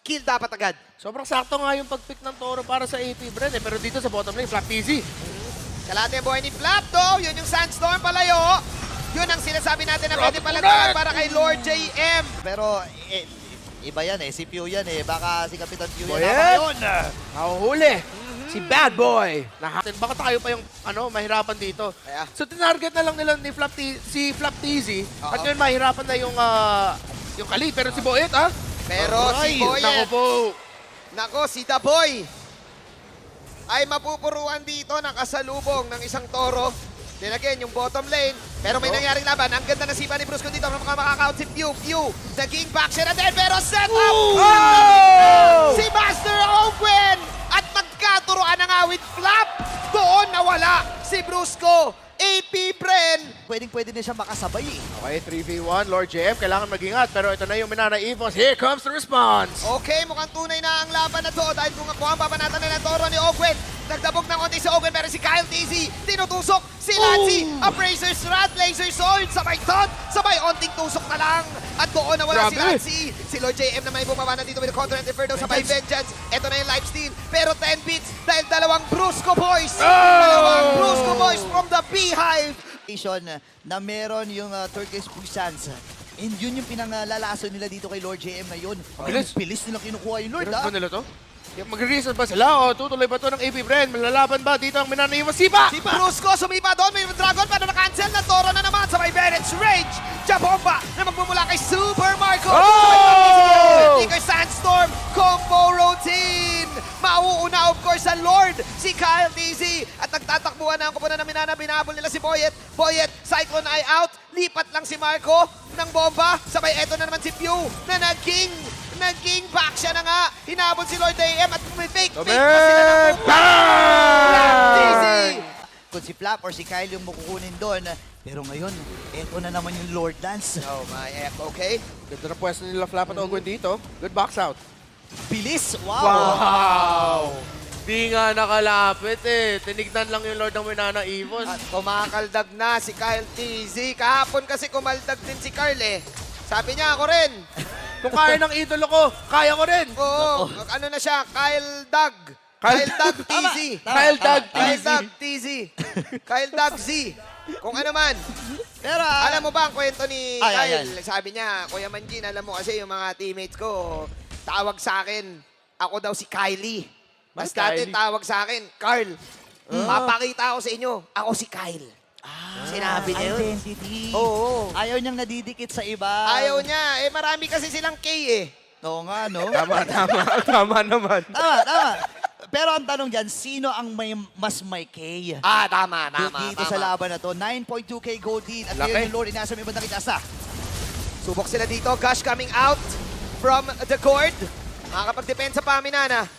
kill dapat agad. Sobrang sakto nga yung pag-pick ng Toro para sa AP Bren eh. Pero dito sa bottom lane, Flap TZ. Kalahati ang buhay ni Flap to. Yun yung Sandstorm palayo. Yun ang sinasabi natin na pwede palagpagan para kay Lord JM. Pero iba yan eh, si Pew yan eh. Baka si Kapitan Pew yan. Boyet! Yun! Nahuhuli. Si Bad Boy. Baka tayo pa yung mahirapan dito. Kaya. So tinarget na lang nila ni si Flap TZ. At ngayon mahirapan na yung Kali. Pero si Boyet Pero si Boyet. Nako po. Nako, si The Boy ay mapupuruan dito ng kasalubong ng isang Toro. Then again, yung bottom lane. Pero may nangyaring laban. Ang ganda na sipa ni Brusco dito. Makaka-count si Pew. Naging back siya na din. Pero set up! Si Master Owen! At nagkaturoan na nga with Flap. Doon nawala si Brusco. AP Bren. Pwedeng-pwede na siya makasabay eh. Okay, 3v1. Lord JM, kailangan mag-ingat. Pero ito na yung Minana Evos. Here comes the response. Okay, mukhang tunay na ang laban na to. Dahil kung ang papanatan na ng Toro ni Owen. Nagdabog ng konti si Owen pero si Kyle TZ. Tinutusok si Lancy. Appraiser Strat, Laser Sword. Sabay taunt. Sabay onting tusok na lang. At doon nawala si Lancy. Si Lord JM na may bumaba na dito with the counter and Inferno. Sabay Vengeance. Ito na yung lifesteal. Pero 10 beats dahil dalawang Brusco boys. Dalawang Brusco boys from the Beehive. Na meron yung Turkish Puissance. And yun yung pinangalalaso nila dito kay Lord JM ngayon. Bilis. Bilis nila kinukuha yung Lord Bilis ba nila to? Mag-reason ba sila? O tutuloy ba to ng AP Bren? Malalaban ba dito ang Minana Evos? Sipa! Brusco sumipa doon. May dragon pero na-cancel na Toro na naman. Sabay Bennett's Rage. Jabomba na magmumula kay Super Marco. Sabay kay Sandstorm. Combo routine. Mauuna of course sa Lord. Si Kyle TZ. At nagtatakbuhan na ang kupunan ng Minana. Binabol nila si Boyet. Boyet, Cyclone Eye out. Lipat lang si Marco ng bomba. Sabay eto na naman si Pew na naging back siya na nga. Hinabol si Lord AM at may fake pa sila ng TZ. Kung si Flap or si Kyle yung makukunin doon. Pero ngayon, eto na naman yung Lord Dance. Oh my F, okay? Ganda na pwesto nila Flap at Ogwen dito. Good box out. Bilis! Wow! Wow! Di nga nakalapit eh. Tinignan lang yung Lord ng Minana Evos. At kumakaldag na si Kyle TZ. Kahapon kasi kumaldag din si Carl eh. Sabi niya, ako rin. Kung kaya ng idolo ko, kaya ko rin. Oo, ano na siya, Kyle Doug. Kyle Doug TZ. Kyle Doug Kyle TZ. Doug TZ. Kyle Doug Z. Kung ano man. Pero, Alam mo ba ang kwento ni Ay. Kyle? Sabi niya, Kuya Manjin, alam mo kasi yung mga teammates ko, tawag sa akin, ako daw si Kylie. Mas dati Kylie? tawag sa akin, Carl. Papakita ko sa inyo, ako si Kyle. Sinabi niya yun. identity. Oo. Ayaw niyang nadidikit sa iba. Ayaw niya. Eh, marami kasi silang K eh. Oo nga, no? Tama naman. Tama. Pero ang tanong dyan, sino ang mas may K? Tama. Dito sa laban na to, 9.2k gold lead. At Laki. ngayon yung Lord, inasa may bandang itasa. Subok sila dito. Gush coming out from the court. Makakapagdepensa pa, Minana.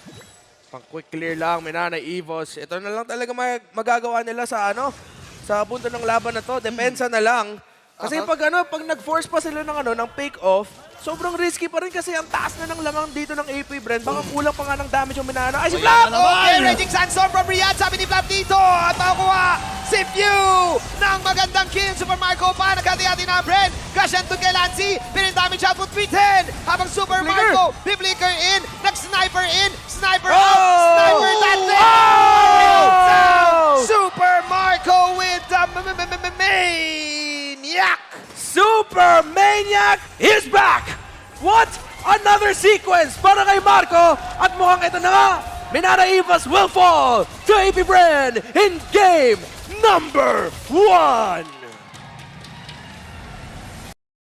Pang quick clear lang, Minana Evos. Ito na lang talaga magagawa nila sa sa punto ng laban na to. Depensa na lang. Kasi pag nag-force pa sila ng pick off, sobrang risky pa rin kasi ang taas na ng lamang dito ng AP Bren. Baka kulang pa nga ng damage yung Minana. Ay, si Flap! Okay, Raging Sandstorm from Riyadh. Sabi ni Flap dito. At makukuha si Pew ng magandang kill. Super Marco pa. Nagkati-hati na ang Bren. Gush and to kay Lancy. Pinin-damage out with 310. Habang Super Marco, bi-flicker in. Nag-sniper in. Sniper out. Sniper that Super Marco with the Maniac. Super Maniac is back! What? Another sequence para kay Marco! At mukhang ito na nga, Minana Evos will fall to AP Bren in game number 1!